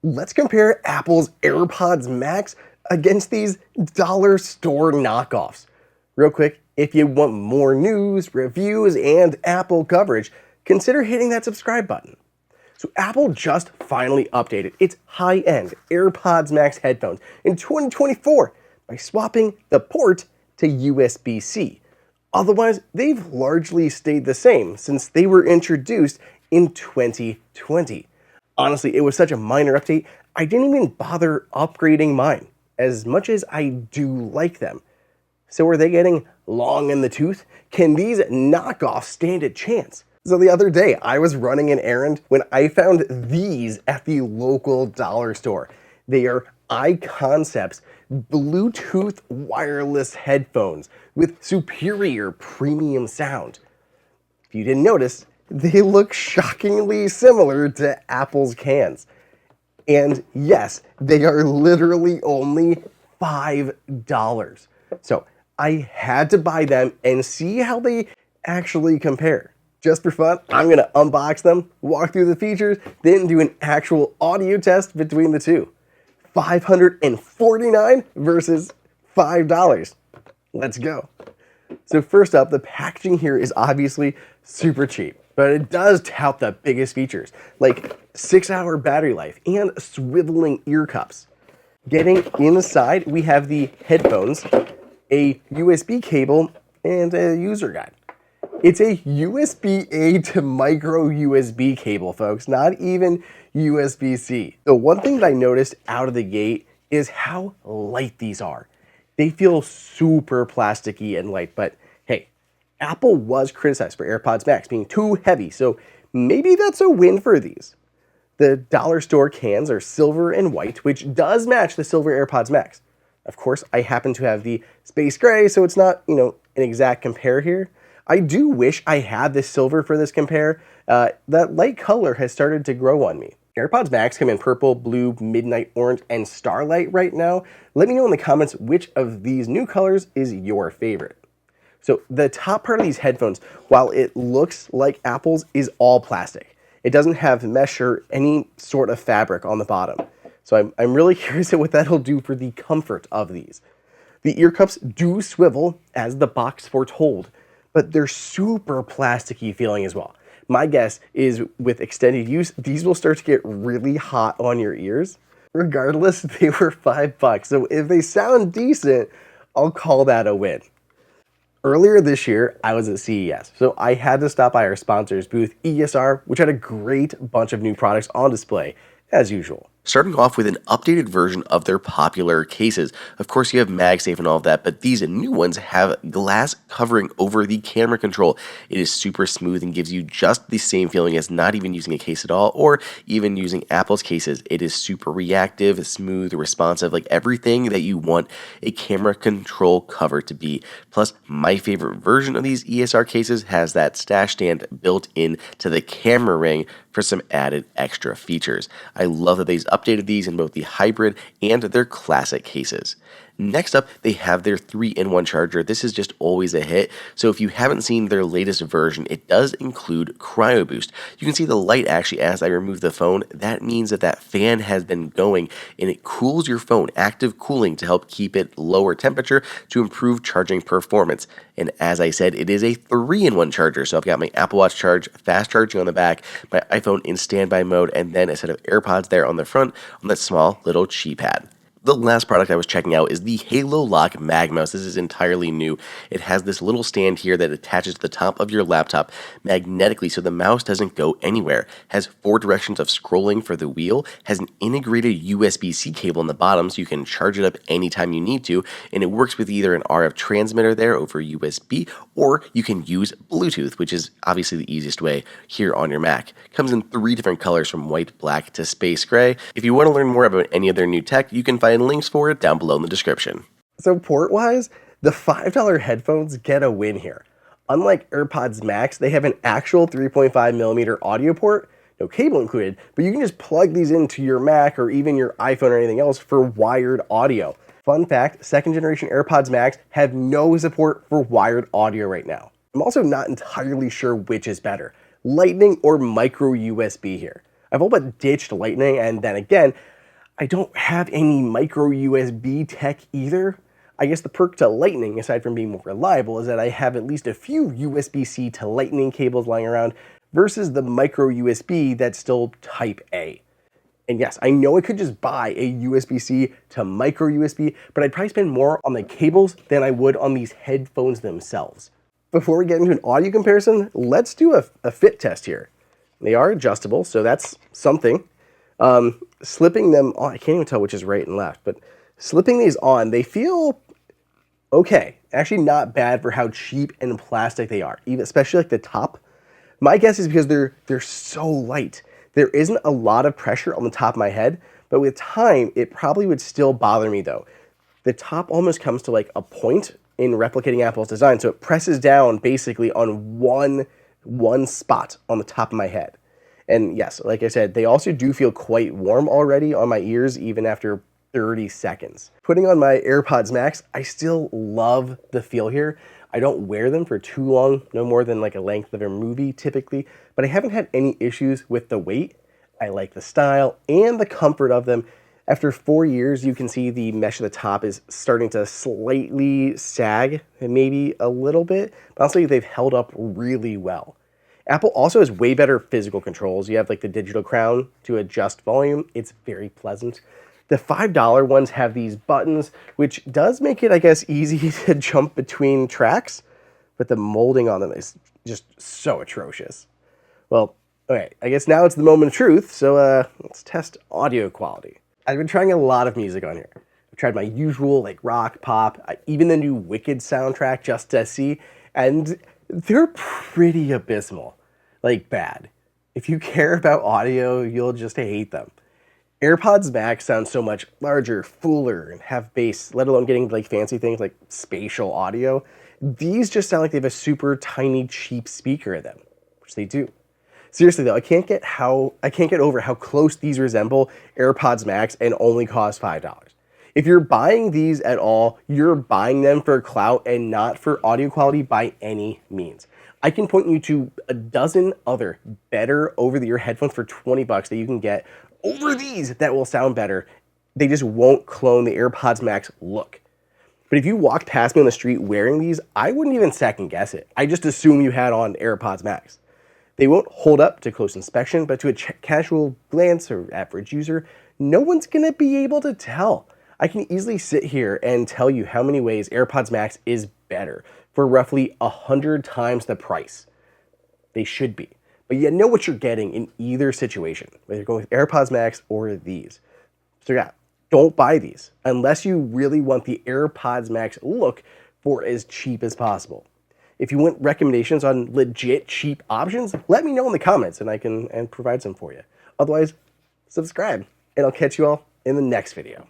let's compare Apple's AirPods Max against these dollar store knockoffs. Real quick, if you want more news, reviews, and Apple coverage, consider hitting that subscribe button. So Apple just finally updated its high-end AirPods Max headphones in 2024 by swapping the port to USB-C. Otherwise, they've largely stayed the same since they were introduced in 2020. Honestly, it was such a minor update, I didn't even bother upgrading mine, as much as I do like them. So are they getting long in the tooth? Can these knockoffs stand a chance? So the other day, I was running an errand when I found these at the local dollar store. They are iConcepts Bluetooth wireless headphones with superior premium sound. If you didn't notice, they look shockingly similar to Apple's cans. And yes, they are literally only $5. So I had to buy them and see how they actually compare. Just for fun, I'm going to unbox them, walk through the features, then do an actual audio test between the two. $549 versus $5. Let's go. So first up, the packaging here is obviously super cheap, but it does tout the biggest features, like 6-hour battery life and swiveling ear cups. Getting inside, we have the headphones, a USB cable, and a user guide. It's a USB-A to micro USB cable, folks, not even USB-C. The one thing that I noticed out of the gate is how light these are. They feel super plasticky and light, but hey, Apple was criticized for AirPods Max being too heavy, so maybe that's a win for these. The dollar store cans are silver and white, which does match the silver AirPods Max. Of course, I happen to have the space gray, so it's not, an exact compare here. I do wish I had the silver for this compare. That light color has started to grow on me. AirPods Max come in purple, blue, midnight orange, and starlight right now. Let me know in the comments which of these new colors is your favorite. So the top part of these headphones, while it looks like Apple's, is all plastic. It doesn't have mesh or any sort of fabric on the bottom. So I'm really curious at what that'll do for the comfort of these. The ear cups do swivel, as the box foretold, but they're super plasticky feeling as well. My guess is with extended use, these will start to get really hot on your ears. Regardless, they were $5, so if they sound decent, I'll call that a win. Earlier this year, I was at CES, so I had to stop by our sponsor's booth, ESR, which had a great bunch of new products on display, as usual. Starting off with an updated version of their popular cases. Of course, you have MagSafe and all of that, but these new ones have glass covering over the camera control. It is super smooth and gives you just the same feeling as not even using a case at all, or even using Apple's cases. It is super reactive, smooth, responsive, like everything that you want a camera control cover to be. Plus, my favorite version of these ESR cases has that stash stand built in to the camera ring for some added extra features. I love that they've updated these in both the hybrid and their classic cases. Next up, they have their 3-in-1 charger. This is just always a hit. So if you haven't seen their latest version, it does include Cryo Boost. You can see the light actually as I remove the phone. That means that fan has been going and it cools your phone, active cooling to help keep it lower temperature to improve charging performance. And as I said, it is a 3-in-1 charger. So I've got my Apple Watch charge, fast charging on the back, my iPhone in standby mode, and then a set of AirPods there on the front on that small little cheap pad. The last product I was checking out is the Halo Lock Mag Mouse. This is entirely new. It has this little stand here that attaches to the top of your laptop magnetically so the mouse doesn't go anywhere. Has 4 directions of scrolling for the wheel, has an integrated USB-C cable in the bottom so you can charge it up anytime you need to, and it works with either an RF transmitter there over USB, or you can use Bluetooth, which is obviously the easiest way here on your Mac. Comes in 3 different colors from white, black to space gray. If you want to learn more about any of their new tech, you can find links for it down below in the description. So port-wise, the $5 headphones get a win here. Unlike AirPods Max, they have an actual 3.5mm audio port, no cable included, but you can just plug these into your Mac or even your iPhone or anything else for wired audio. Fun fact, 2nd generation AirPods Max have no support for wired audio right now. I'm also not entirely sure which is better, Lightning or micro USB here. I've all but ditched Lightning, and then again, I don't have any micro USB tech either. I guess the perk to Lightning, aside from being more reliable, is that I have at least a few USB-C to Lightning cables lying around versus the micro USB that's still Type A. And yes, I know I could just buy a USB-C to micro USB, but I'd probably spend more on the cables than I would on these headphones themselves. Before we get into an audio comparison, let's do a fit test here. They are adjustable, so that's something. Slipping them on, I can't even tell which is right and left, but slipping these on, they feel okay. Actually not bad for how cheap and plastic they are, even especially like the top. My guess is because they're so light. There isn't a lot of pressure on the top of my head, but with time, it probably would still bother me though. The top almost comes to like a point in replicating Apple's design, so it presses down basically on one spot on the top of my head. And yes, like I said, they also do feel quite warm already on my ears even after 30 seconds. Putting on my AirPods Max, I still love the feel here. I don't wear them for too long, no more than like a length of a movie typically, but I haven't had any issues with the weight. I like the style and the comfort of them. After 4 years, you can see the mesh at the top is starting to slightly sag, and maybe a little bit, but honestly, they've held up really well. Apple also has way better physical controls. You have like the digital crown to adjust volume. It's very pleasant. The $5 ones have these buttons, which does make it, I guess, easy to jump between tracks, but the molding on them is just so atrocious. Well, okay, I guess now it's the moment of truth, so let's test audio quality. I've been trying a lot of music on here. I've tried my usual, like rock, pop, even the new Wicked soundtrack just to see, and they're pretty abysmal. Like bad. If you care about audio, you'll just hate them. AirPods Max sound so much larger, fuller, and have bass, let alone getting like fancy things like spatial audio. These just sound like they have a super tiny, cheap speaker in them, which they do. Seriously though, I can't get over how close these resemble AirPods Max and only cost $5. If you're buying these at all, you're buying them for clout and not for audio quality by any means. I can point you to a dozen other better over-the-ear headphones for 20 bucks that you can get over these that will sound better. They just won't clone the AirPods Max look. But if you walked past me on the street wearing these, I wouldn't even second guess it. I just assume you had on AirPods Max. They won't hold up to close inspection, but to a casual glance or average user, no one's gonna be able to tell. I can easily sit here and tell you how many ways AirPods Max is better for roughly 100 times the price. They should be. But you know what you're getting in either situation, whether you're going with AirPods Max or these. So yeah, don't buy these unless you really want the AirPods Max look for as cheap as possible. If you want recommendations on legit cheap options, let me know in the comments and I can provide some for you. Otherwise, subscribe and I'll catch you all in the next video.